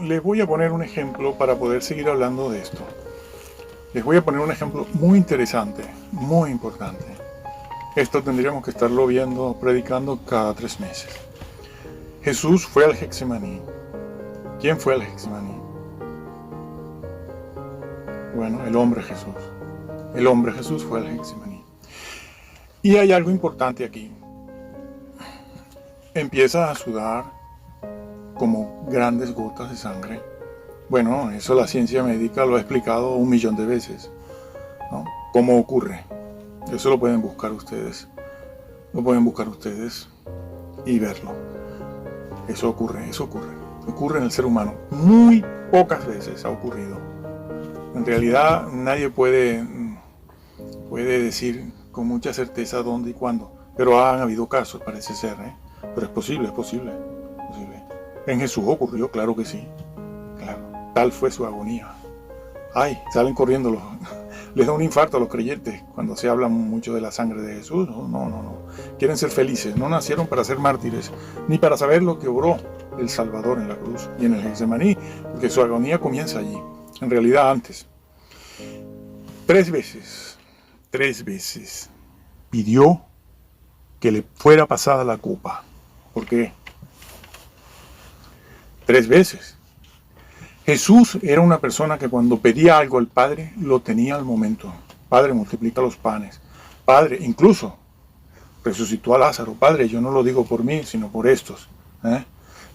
les voy a poner un ejemplo para poder seguir hablando de esto. Les voy a poner un ejemplo muy interesante, muy importante. Esto tendríamos que estarlo viendo, predicando cada 3 meses. Jesús fue al Getsemaní. ¿Quién fue al Getsemaní? Bueno, el hombre Jesús. El hombre Jesús fue al Getsemaní. Y hay algo importante aquí. Empieza a sudar como grandes gotas de sangre. Bueno, eso la ciencia médica lo ha explicado 1.000.000 de veces, ¿no? ¿Cómo ocurre? Eso lo pueden buscar ustedes. Lo pueden buscar ustedes y verlo. Eso ocurre, eso ocurre. Ocurre en el ser humano. Muy pocas veces ha ocurrido. En realidad nadie puede decir con mucha certeza dónde y cuándo. Pero han habido casos, parece ser, ¿eh? Pero es posible, es posible. En Jesús ocurrió, claro que sí. Claro. Tal fue su agonía. Ay, salen corriendo les da un infarto a los creyentes cuando se habla mucho de la sangre de Jesús. No. Quieren ser felices. No nacieron para ser mártires, ni para saber lo que obró el Salvador en la cruz y en el Getsemaní, porque su agonía comienza allí. En realidad antes. 3 veces pidió que le fuera pasada la copa. ¿Por qué? 3 veces. Jesús era una persona que cuando pedía algo al Padre, lo tenía al momento. Padre, multiplica los panes. Padre, incluso resucitó a Lázaro. Padre, yo no lo digo por mí, sino por estos.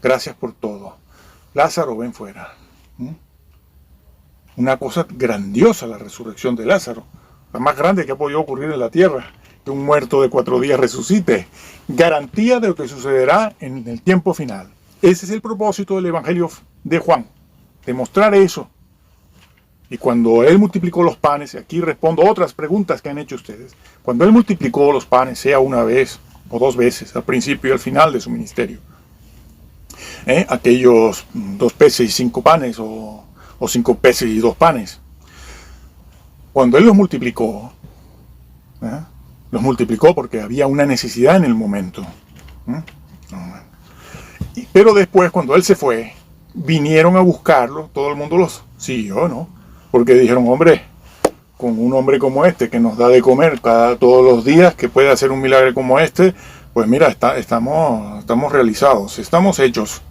Gracias por todo. Lázaro, ven fuera. Una cosa grandiosa la resurrección de Lázaro. La más grande que ha podido ocurrir en la tierra. Que un muerto de 4 días resucite. Garantía de lo que sucederá en el tiempo final. Ese es el propósito del Evangelio de Juan. Demostrar eso. Y cuando Él multiplicó los panes, y aquí respondo otras preguntas que han hecho ustedes. Cuando Él multiplicó los panes, sea una vez o 2 veces, al principio y al final de su ministerio. Aquellos 2 peces y 5 panes, o 5 peces y 2 panes. Cuando Él los multiplicó porque había una necesidad en el momento. Pero después, cuando Él se fue, vinieron a buscarlo, todo el mundo los siguió, ¿no? Porque dijeron, hombre, con un hombre como este, que nos da de comer todos los días, que puede hacer un milagro como este, pues mira, estamos realizados, estamos hechos.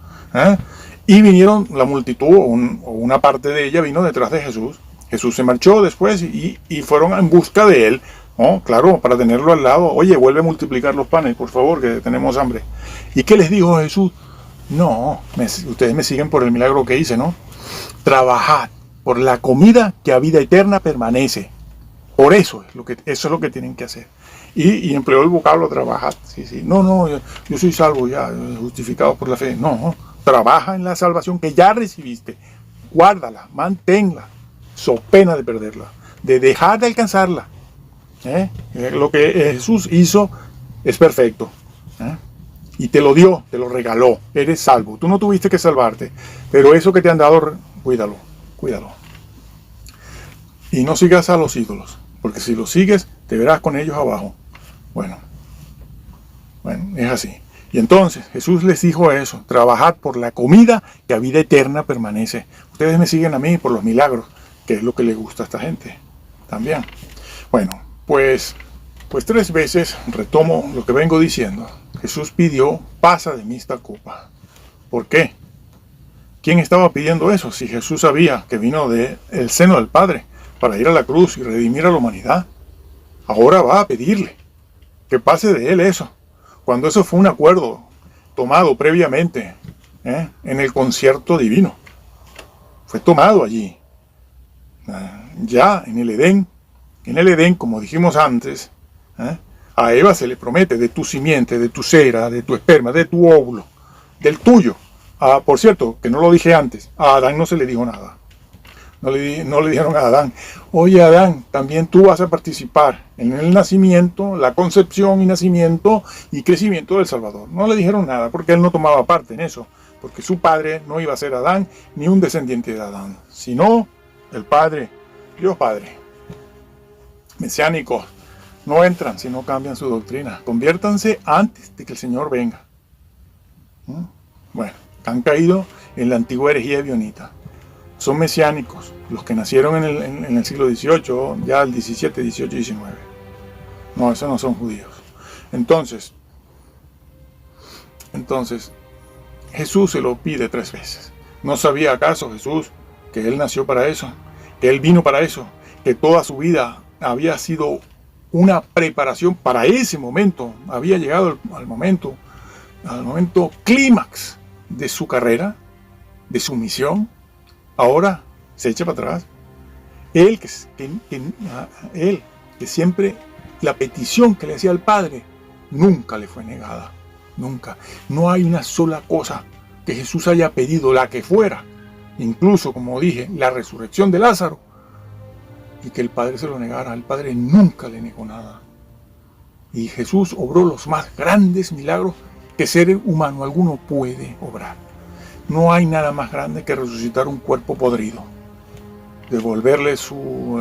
Y vinieron la multitud, o una parte de ella vino detrás de Jesús. Jesús se marchó después y fueron en busca de él, ¿no? Claro, para tenerlo al lado. Oye, vuelve a multiplicar los panes, por favor, que tenemos hambre. ¿Y qué les dijo Jesús? No, ustedes me siguen por el milagro que hice, ¿no? Trabajad por la comida que a vida eterna permanece. Por eso es lo que tienen que hacer. Y empleó el vocablo trabajad. Sí. No, yo soy salvo ya, justificado por la fe. No, trabaja en la salvación que ya recibiste. Guárdala, manténla, so pena de perderla, de dejar de alcanzarla. Lo que Jesús hizo es perfecto. Y te lo dio, te lo regaló, eres salvo. Tú no tuviste que salvarte, pero eso que te han dado, cuídalo. Y no sigas a los ídolos, porque si los sigues, te verás con ellos abajo. Bueno, es así. Y entonces Jesús les dijo eso, trabajad por la comida que a vida eterna permanece. Ustedes me siguen a mí por los milagros, que es lo que les gusta a esta gente también. Bueno, pues 3 veces, retomo lo que vengo diciendo, Jesús pidió, pasa de mí esta copa. ¿Por qué? ¿Quién estaba pidiendo eso? Si Jesús sabía que vino del seno del Padre para ir a la cruz y redimir a la humanidad, ahora va a pedirle que pase de él eso. Cuando eso fue un acuerdo tomado previamente en el concierto divino. Fue tomado allí. Ya en el Edén, como dijimos antes, a Eva se le promete de tu simiente, de tu cera, de tu esperma, de tu óvulo, del tuyo. Por cierto, que no lo dije antes, a Adán no se le dijo nada. No le dijeron a Adán, oye Adán, también tú vas a participar en el nacimiento, la concepción y nacimiento y crecimiento del Salvador. No le dijeron nada porque él no tomaba parte en eso, porque su padre no iba a ser Adán ni un descendiente de Adán, sino el Padre, Dios Padre. Mesiánicos no entran si no cambian su doctrina. Conviértanse antes de que el Señor venga. Bueno, Han caído en la antigua herejía ebionita. Son mesiánicos, los que nacieron en el siglo XVIII, ya el XVII, XVIII, XIX. No, esos no son judíos. Entonces, Jesús se lo pide 3 veces. ¿No sabía acaso Jesús que Él nació para eso? Que Él vino para eso, que toda su vida había sido una preparación para ese momento, había llegado al momento clímax de su carrera, de su misión. Ahora se echa para atrás. Él que siempre la petición que le hacía al Padre nunca le fue negada, nunca. No hay una sola cosa que Jesús haya pedido, la que fuera, incluso, como dije, la resurrección de Lázaro, y que el Padre se lo negara. El Padre nunca le negó nada. Y Jesús obró los más grandes milagros que ser humano alguno puede obrar. No hay nada más grande que resucitar un cuerpo podrido, devolverle su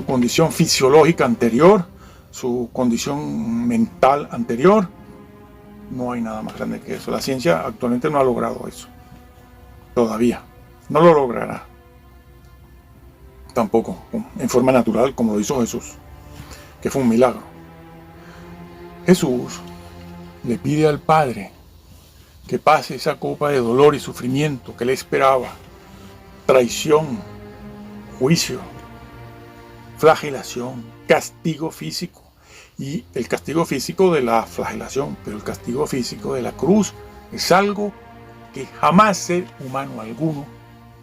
condición fisiológica anterior, su condición mental anterior. No hay nada más grande que eso. La ciencia actualmente no ha logrado eso. Todavía. No lo logrará. Tampoco en forma natural como lo hizo Jesús, que fue un milagro. Jesús le pide al Padre que pase esa copa de dolor y sufrimiento que le esperaba, traición, juicio, flagelación, castigo físico, y el castigo físico de la flagelación, pero el castigo físico de la cruz es algo que jamás ser humano alguno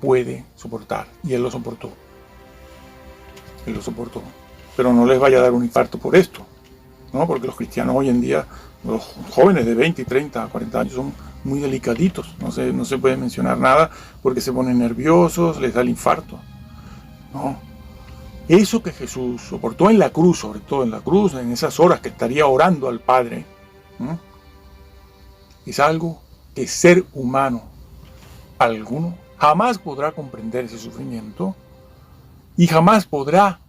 puede soportar, y Él lo soportó. Él lo soportó. Pero no les vaya a dar un infarto por esto, ¿no? Porque los cristianos hoy en día, los jóvenes de 20, 30, 40 años son muy delicaditos. No se puede mencionar nada porque se ponen nerviosos, les da el infarto. No. Eso que Jesús soportó en la cruz, sobre todo en la cruz, en esas horas que estaría orando al Padre, ¿no?, es algo que ser humano alguno jamás podrá comprender ese sufrimiento y jamás podrá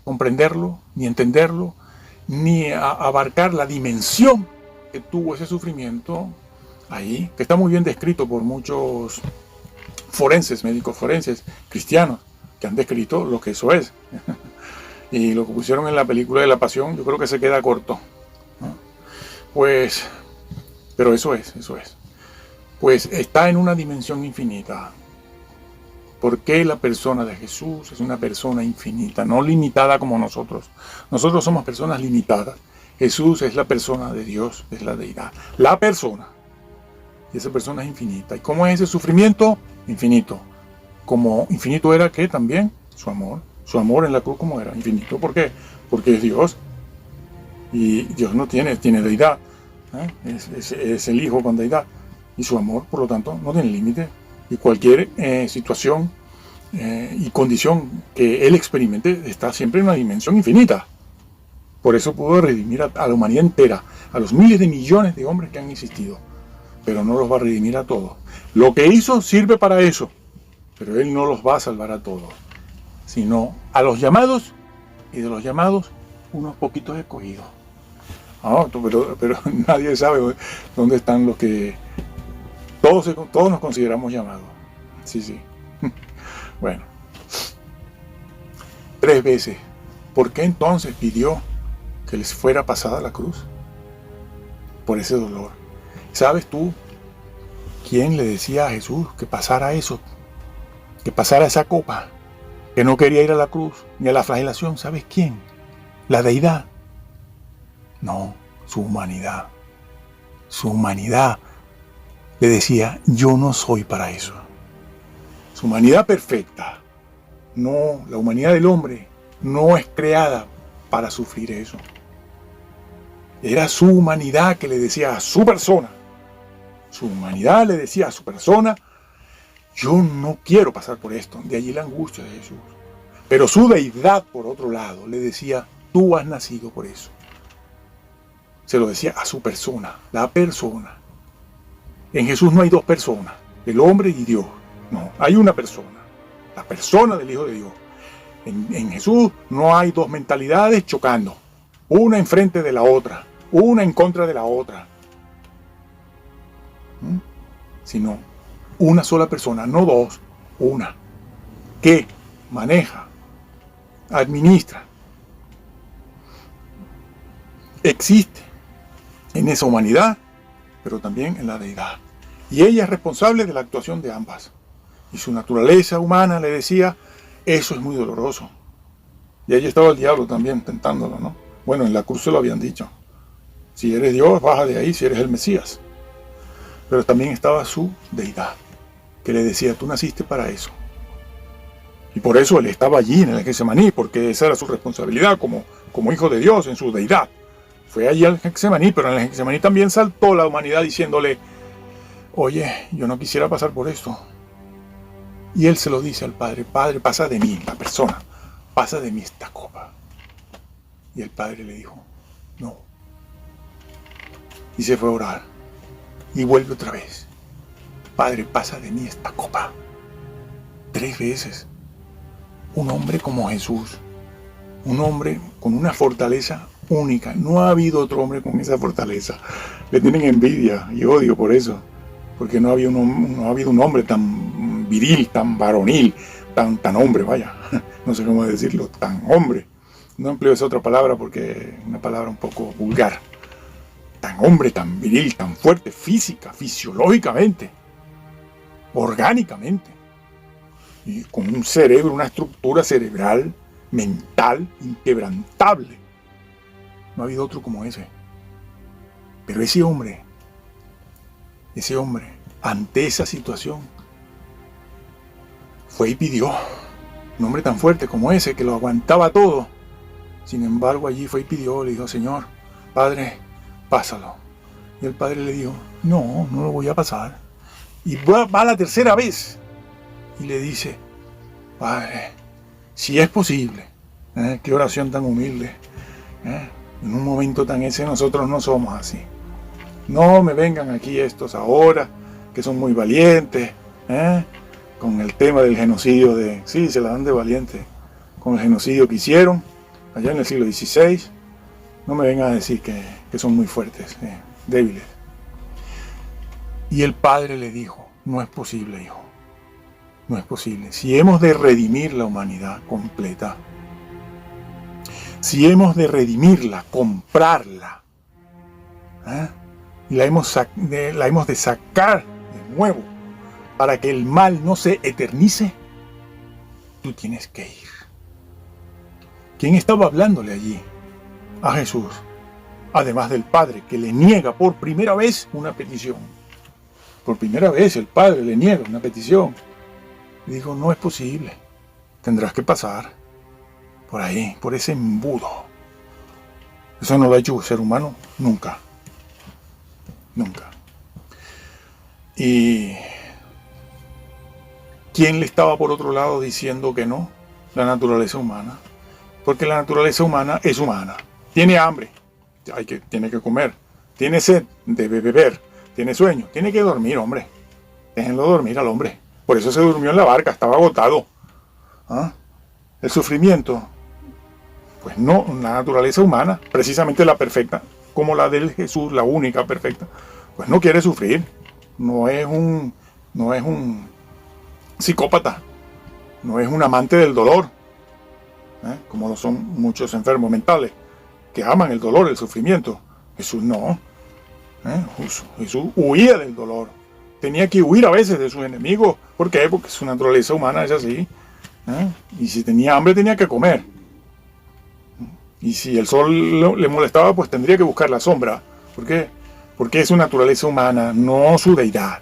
comprenderlo, ni entenderlo, ni abarcar la dimensión que tuvo ese sufrimiento ahí, que está muy bien descrito por muchos forenses, médicos forenses, cristianos, que han descrito lo que eso es. Y lo que pusieron en la película de La Pasión, yo creo que se queda corto, ¿no? Pues, pero eso es. Pues está en una dimensión infinita. Porque la persona de Jesús es una persona infinita, no limitada como nosotros. Nosotros somos personas limitadas. Jesús es la persona de Dios, es la deidad. La persona. Y esa persona es infinita. ¿Y cómo es ese sufrimiento? Infinito. Como infinito era que también su amor. Su amor en la cruz como era infinito. ¿Por qué? Porque es Dios. Y Dios no tiene deidad. Es el Hijo con deidad. Y su amor, por lo tanto, no tiene límite. Y cualquier situación y condición que Él experimente está siempre en una dimensión infinita. Por eso pudo redimir a la humanidad entera, a los miles de millones de hombres que han existido. Pero no los va a redimir a todos. Lo que hizo sirve para eso, pero Él no los va a salvar a todos, sino a los llamados, y de los llamados, unos poquitos escogidos. Pero nadie sabe dónde están los que... Todos nos consideramos llamados. Sí. Bueno. 3 veces. ¿Por qué entonces pidió que les fuera pasada la cruz? Por ese dolor. ¿Sabes tú quién le decía a Jesús que pasara eso? Que pasara esa copa. Que no quería ir a la cruz ni a la flagelación. ¿Sabes quién? La deidad. No, su humanidad. Su humanidad le decía, yo no soy para eso. Su humanidad perfecta, no, la humanidad del hombre no es creada para sufrir eso. Era su humanidad que le decía a su persona, su humanidad le decía a su persona, yo no quiero pasar por esto. De allí la angustia de Jesús. Pero su deidad, por otro lado, le decía, tú has nacido por eso. Se lo decía a su persona, la persona. En Jesús no hay 2 personas, el hombre y Dios. No, hay una persona, la persona del Hijo de Dios. En Jesús no hay 2 mentalidades chocando, una enfrente de la otra, una en contra de la otra. sino una sola persona, no dos, una, que maneja, administra, existe en esa humanidad, pero también en la deidad. Y ella es responsable de la actuación de ambas. Y su naturaleza humana le decía, eso es muy doloroso. Y ahí estaba el diablo también tentándolo, ¿no? Bueno, en la cruz se lo habían dicho. Si eres Dios, baja de ahí, si eres el Mesías. Pero también estaba su deidad, que le decía, tú naciste para eso. Y por eso él estaba allí en el Getsemaní, porque esa era su responsabilidad como hijo de Dios en su deidad. Fue allí al Getsemaní, pero en el Getsemaní también saltó la humanidad diciéndole, oye, yo no quisiera pasar por esto. Y él se lo dice al Padre, Padre, pasa de mí, la persona, pasa de mí esta copa. Y el Padre le dijo, no. Y se fue a orar. Y vuelve otra vez. Padre, pasa de mí esta copa. 3 veces. Un hombre como Jesús. Un hombre con una fortaleza única. No ha habido otro hombre con esa fortaleza. Le tienen envidia y odio por eso. Porque no ha habido un hombre tan viril, tan varonil, tan hombre, vaya. No sé cómo decirlo, tan hombre. No empleo esa otra palabra porque es una palabra un poco vulgar. Tan hombre, tan viril, tan fuerte, física, fisiológicamente, orgánicamente. Y con un cerebro, una estructura cerebral, mental, inquebrantable. No ha habido otro como ese. Pero ese hombre, ante esa situación, fue y pidió. Un hombre tan fuerte como ese, que lo aguantaba todo. Sin embargo, allí fue y pidió, le dijo, Señor, Padre, pásalo. Y el Padre le dijo, no lo voy a pasar. Y va la tercera vez. Y le dice, Padre, si es posible, qué oración tan humilde. En un momento tan ese nosotros no somos así. No me vengan aquí estos ahora, que son muy valientes, con el tema del genocidio sí, se la dan de valiente, con el genocidio que hicieron allá en el siglo XVI. No me vengan a decir que son muy fuertes, débiles. Y el Padre le dijo, no es posible, hijo. No es posible. Si hemos de redimir la humanidad completa, si hemos de redimirla, comprarla, y la hemos de sacar de nuevo para que el mal no se eternice, tú tienes que ir. ¿Quién estaba hablándole allí? A Jesús, además del Padre, que le niega por primera vez una petición. Por primera vez el Padre le niega una petición. Le dijo, no es posible, tendrás que pasar por ahí, por ese embudo. Eso no lo ha hecho un ser humano nunca. Nunca. ¿Y quién le estaba por otro lado diciendo que no? La naturaleza humana. Porque la naturaleza humana es humana. Tiene hambre, tiene que comer. Tiene sed, debe beber. Tiene sueño, tiene que dormir, hombre. Déjenlo dormir al hombre. Por eso se durmió en la barca, estaba agotado. El sufrimiento, pues no, la naturaleza humana, precisamente la perfecta, como la del Jesús, la única perfecta, pues no quiere sufrir. No es un psicópata, no es un amante del dolor, como lo son muchos enfermos mentales, que aman el dolor, el sufrimiento. Jesús no. Jesús huía del dolor. Tenía que huir a veces de sus enemigos. ¿Por qué? Porque su naturaleza humana es así. Y si tenía hambre tenía que comer. Y si el sol le molestaba, pues tendría que buscar la sombra. ¿Por qué? Porque es su naturaleza humana, no su deidad.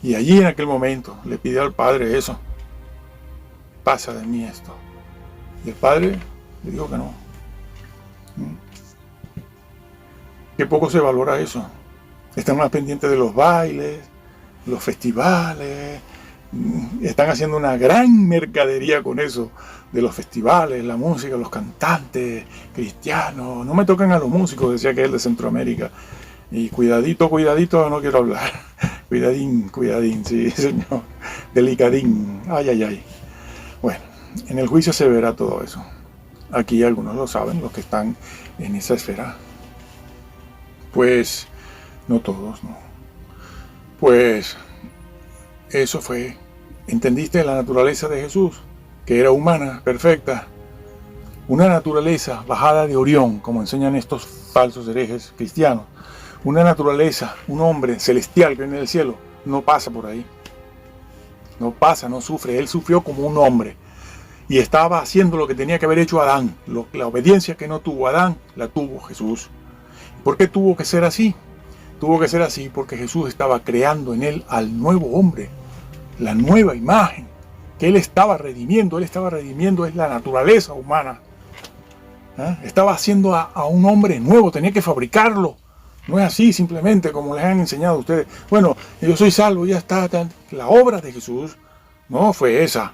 Y allí en aquel momento le pidió al Padre eso. Pasa de mí esto. Y el Padre le dijo que no. Qué poco se valora eso. Están más pendientes de los bailes, los festivales. Están haciendo una gran mercadería con eso, de los festivales, la música, los cantantes cristianos. No me toquen a los músicos, decía aquel de Centroamérica. Y cuidadito, no quiero hablar. Cuidadín, sí, señor. Delicadín. Ay. Bueno, en el juicio se verá todo eso. Aquí algunos lo saben, los que están en esa esfera. Pues no todos, no. Pues eso fue. ¿Entendiste la naturaleza de Jesús? Que era humana, perfecta. Una naturaleza bajada de Orión, como enseñan estos falsos herejes cristianos. Una naturaleza, un hombre celestial que viene del cielo, no pasa por ahí. No pasa, no sufre. Él sufrió como un hombre. Y estaba haciendo lo que tenía que haber hecho Adán. La obediencia que no tuvo Adán, la tuvo Jesús. ¿Por qué tuvo que ser así? Tuvo que ser así porque Jesús estaba creando en él al nuevo hombre. La nueva imagen que él estaba redimiendo. Él estaba redimiendo es la naturaleza humana. Estaba haciendo a un hombre nuevo. Tenía que fabricarlo. No es así simplemente como les han enseñado a ustedes. Bueno, yo soy salvo, ya está. La obra de Jesús no fue esa.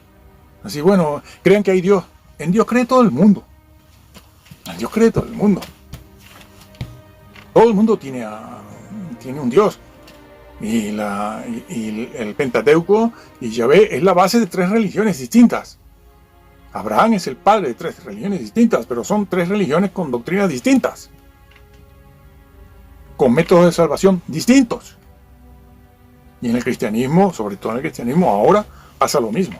Así, bueno, crean que hay Dios. En Dios cree todo el mundo. En Dios cree todo el mundo. Todo el mundo tiene un Dios. Y el Pentateuco y Yahvé es la base de 3 religiones distintas. Abraham es el padre de 3 religiones distintas, pero son 3 religiones con doctrinas distintas. Con métodos de salvación distintos. Y en el cristianismo, sobre todo en el cristianismo, ahora pasa lo mismo.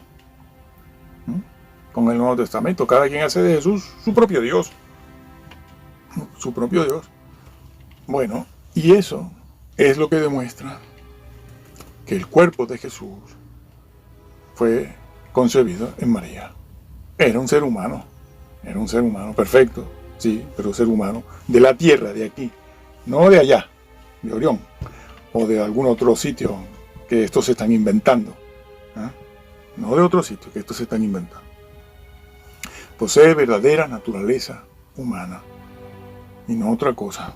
Con el Nuevo Testamento, cada quien hace de Jesús su propio Dios. Su propio Dios. Bueno, y eso es lo que demuestra que el cuerpo de Jesús fue concebido en María. Era un ser humano perfecto, sí, pero ser humano de la tierra, de aquí. No de allá, de Orión, o de algún otro sitio que estos se están inventando. No de otro sitio que estos se están inventando. Posee verdadera naturaleza humana y no otra cosa.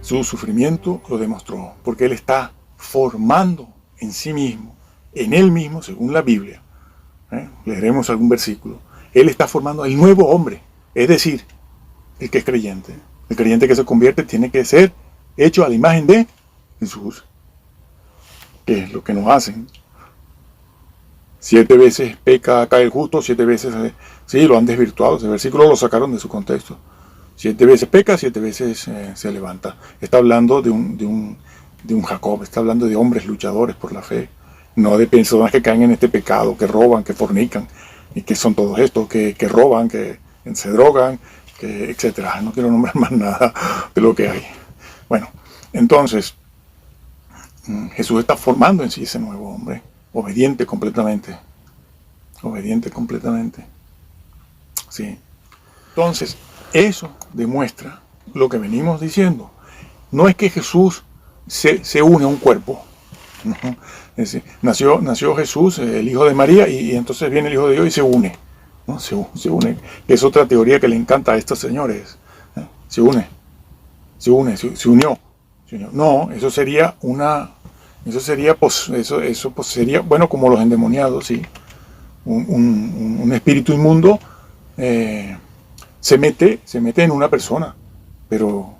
Su sufrimiento lo demostró, porque él está formando en sí mismo, en él mismo, según la Biblia. Leeremos algún versículo. Él está formando el nuevo hombre, es decir, el que es creyente. El creyente que se convierte tiene que ser hecho a la imagen de Jesús, que es lo que nos hacen. 7 veces peca acá el justo, 7 veces, sí, lo han desvirtuado. Ese versículo lo sacaron de su contexto. 7 veces peca, 7 veces se levanta. Está hablando de un Jacob, está hablando de hombres luchadores por la fe, no de personas que caen en este pecado, que roban, que fornican, y que son todos estos, que roban, que se drogan, etcétera. No quiero nombrar más nada de lo que hay. Bueno, entonces, Jesús está formando en sí ese nuevo hombre, obediente completamente. Obediente completamente. Sí. Entonces, eso demuestra lo que venimos diciendo. No es que Jesús se une a un cuerpo. ¿No? Es decir, nació Jesús, el hijo de María, y entonces viene el hijo de Dios y se une. ¿No? Se une. Es otra teoría que le encanta a estos señores. Se unió. No, eso sería sería, bueno, como los endemoniados, sí. Un espíritu inmundo se mete en una persona, pero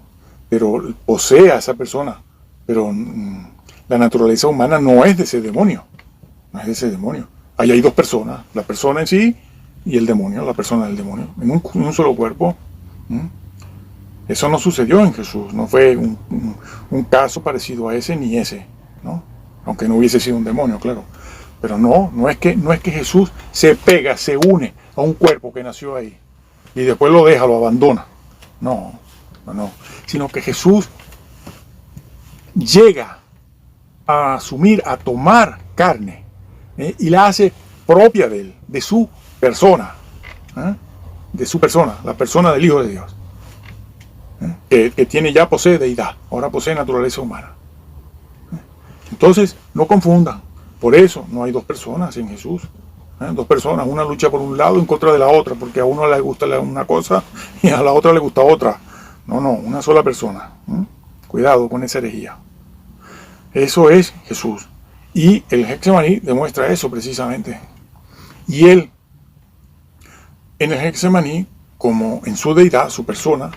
posee a esa persona, pero la naturaleza humana no es de ese demonio, Ahí hay 2 personas, la persona en sí y el demonio, la persona del demonio, en un solo cuerpo. Eso no sucedió en Jesús, no fue un caso parecido a ese ni ese, ¿no? Aunque no hubiese sido un demonio, claro. Pero no es que Jesús se une a un cuerpo que nació ahí y después lo deja, lo abandona. No. Sino que Jesús llega a asumir, a tomar carne, y la hace propia de él, de su persona, la persona del Hijo de Dios, que posee deidad, ahora posee naturaleza humana. Entonces, no confundan. Por eso no hay 2 personas en Jesús. 2 personas, una lucha por un lado en contra de la otra, porque a uno le gusta una cosa y a la otra le gusta otra. No, una sola persona. Cuidado con esa herejía. Eso es Jesús. Y el Getsemaní demuestra eso precisamente. Y él, en el Getsemaní, como en su deidad, su persona,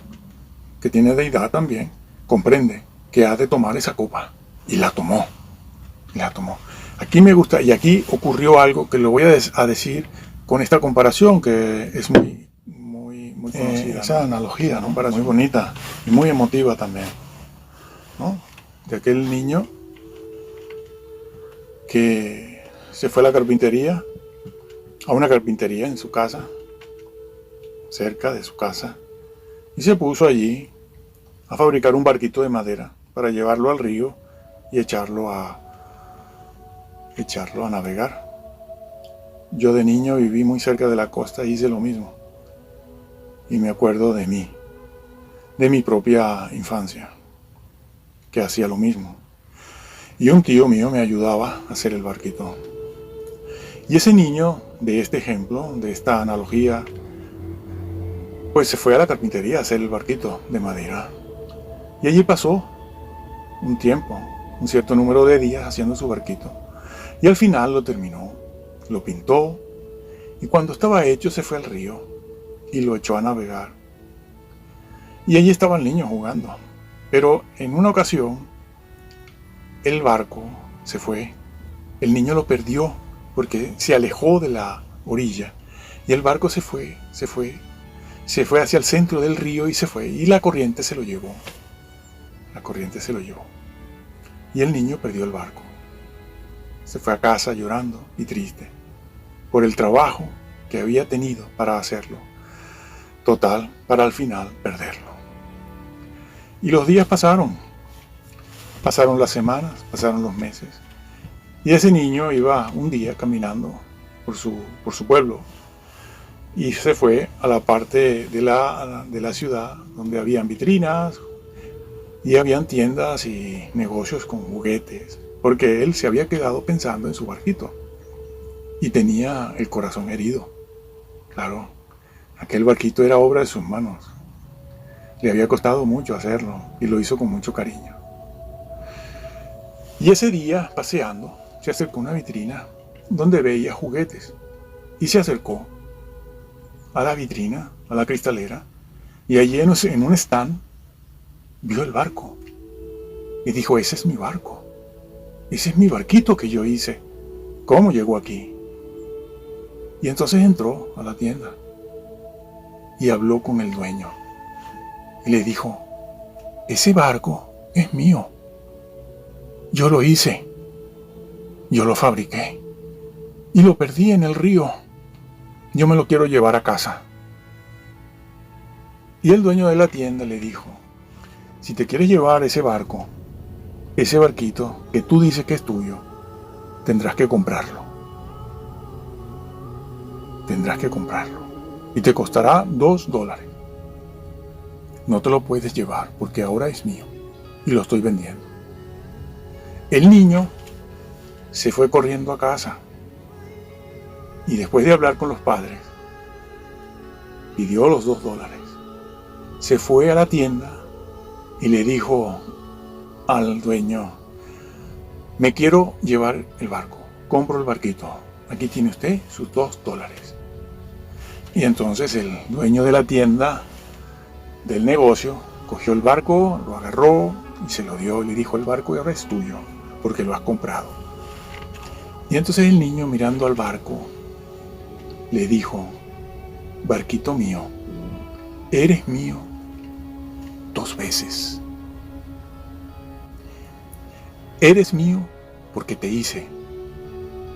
que tiene deidad también, comprende que ha de tomar esa copa. Y la tomó. Aquí me gusta, y aquí ocurrió algo que lo voy a decir con esta comparación que es muy conocida. Esa analogía, ¿no? Muy bonita y muy emotiva también, ¿no? de aquel niño que se fue a la carpintería, a una carpintería en su casa, cerca de su casa, y se puso allí a fabricar un barquito de madera para llevarlo al río y echarlo a navegar. Yo de niño viví muy cerca de la costa y hice lo mismo. Y me acuerdo de mí, de mi propia infancia, que hacía lo mismo. Y un tío mío me ayudaba a hacer el barquito. Y ese niño, de este ejemplo, de esta analogía, pues se fue a la carpintería a hacer el barquito de madera. Y allí pasó un tiempo, un cierto número de días haciendo su barquito. Y al final lo terminó, lo pintó, y cuando estaba hecho se fue al río y lo echó a navegar. Y allí estaba el niño jugando. Pero en una ocasión, el barco se fue. El niño lo perdió porque se alejó de la orilla. Y el barco se fue hacia el centro del río y se fue. Y la corriente se lo llevó. La corriente se lo llevó. Y el niño perdió el barco. Se fue a casa llorando y triste por el trabajo que había tenido para hacerlo. Total, para al final perderlo. Y los días pasaron. Pasaron las semanas, pasaron los meses. Y ese niño iba un día caminando por su pueblo y se fue a la parte de la ciudad donde habían vitrinas y habían tiendas y negocios con juguetes, porque él se había quedado pensando en su barquito y tenía el corazón herido. Claro, aquel barquito era obra de sus manos. Le había costado mucho hacerlo y lo hizo con mucho cariño. Y ese día, paseando, se acercó a una vitrina donde veía juguetes y se acercó a la vitrina, a la cristalera, y allí en un stand vio el barco y dijo: ese es mi barco, ese es mi barquito que yo hice, ¿cómo llegó aquí? Y entonces entró a la tienda y habló con el dueño y le dijo: ese barco es mío, yo lo hice, yo lo fabriqué y lo perdí en el río, yo me lo quiero llevar a casa. Y el dueño de la tienda le dijo: si te quieres llevar ese barco, ese barquito que tú dices que es tuyo, tendrás que comprarlo. Tendrás que comprarlo. Y te costará $2. No te lo puedes llevar porque ahora es mío y lo estoy vendiendo. El niño se fue corriendo a casa y después de hablar con los padres, pidió los $2. Se fue a la tienda y le dijo al dueño: me quiero llevar el barco, compro el barquito, aquí tiene usted sus $2. Y entonces el dueño de la tienda, del negocio, cogió el barco, lo agarró y se lo dio. Le dijo: el barco ahora es tuyo porque lo has comprado. Y entonces el niño, mirando al barco, le dijo: barquito mío, eres mío 2 veces. Eres mío porque te hice,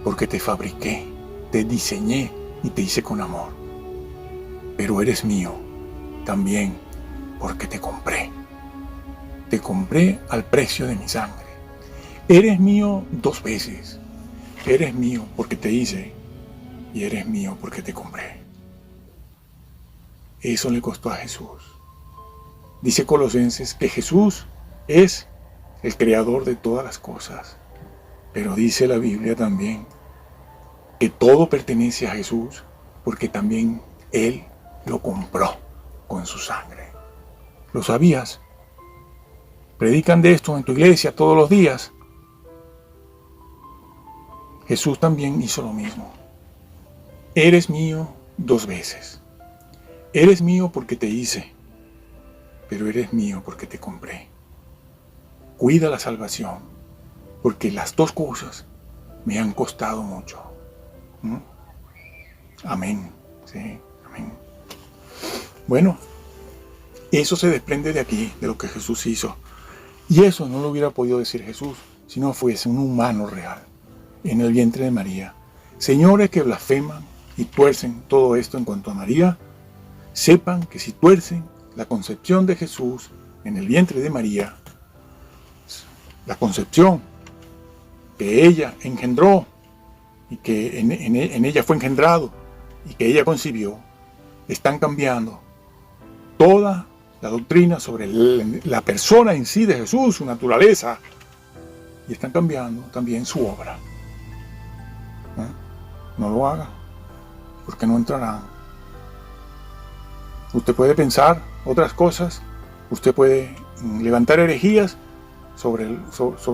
porque te fabriqué, te diseñé y te hice con amor. Pero eres mío también porque te compré. Te compré al precio de mi sangre. Eres mío 2 veces. Eres mío porque te hice y eres mío porque te compré. Eso le costó a Jesús. Dice Colosenses que Jesús es el creador de todas las cosas. Pero dice la Biblia también que todo pertenece a Jesús porque también Él lo compró con su sangre. ¿Lo sabías? ¿Predican de esto en tu iglesia todos los días? Jesús también hizo lo mismo. Eres mío 2 veces. Eres mío porque te hice, pero eres mío porque te compré. Cuida la salvación, porque las 2 cosas me han costado mucho. Amén. Sí, amén. Bueno, eso se desprende de aquí, de lo que Jesús hizo. Y eso no lo hubiera podido decir Jesús si no fuese un humano real en el vientre de María. Señores que blasfeman y tuercen todo esto en cuanto a María, sepan que si tuercen la concepción de Jesús en el vientre de María, la concepción que ella engendró y que en ella fue engendrado y que ella concibió, están cambiando toda la doctrina sobre la persona en sí de Jesús, su naturaleza, y están cambiando también su obra. No lo hagan, porque no entrarán. Usted puede pensar otras cosas, usted puede levantar herejías sobre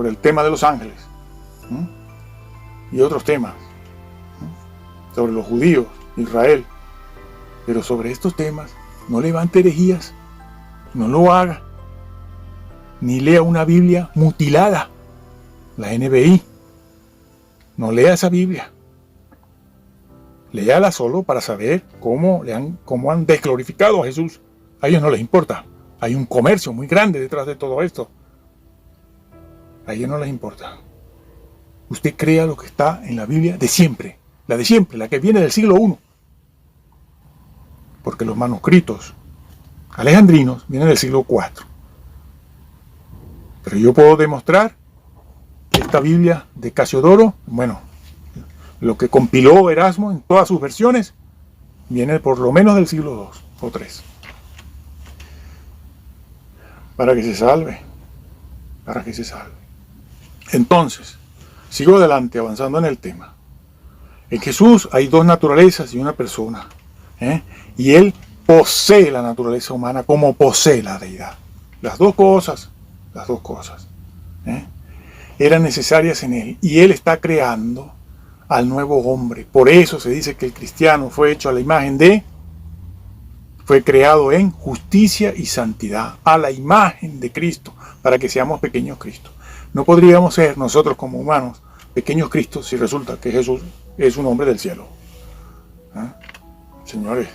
el tema de los ángeles y otros temas, sobre los judíos, Israel, pero sobre estos temas no levante herejías, no lo haga, ni lea una Biblia mutilada, la NBI, no lea esa Biblia. Léala solo para saber cómo han desglorificado a Jesús. A ellos no les importa. Hay un comercio muy grande detrás de todo esto. A ellos no les importa. Usted crea lo que está en la Biblia de siempre, la que viene del siglo I. Porque los manuscritos alejandrinos vienen del siglo IV. Pero yo puedo demostrar que esta Biblia de Casiodoro, lo que compiló Erasmo en todas sus versiones, viene por lo menos del siglo II o III. Para que se salve. Para que se salve. Entonces, sigo adelante, avanzando en el tema. En Jesús hay dos naturalezas y una persona. Y Él posee la naturaleza humana como posee la deidad. Las dos cosas. Eran necesarias en Él. Y Él está creando al nuevo hombre. Por eso se dice que el cristiano fue hecho a la imagen fue creado en justicia y santidad, a la imagen de Cristo, para que seamos pequeños Cristos. No podríamos ser nosotros como humanos pequeños Cristos si resulta que Jesús es un hombre del cielo. Señores,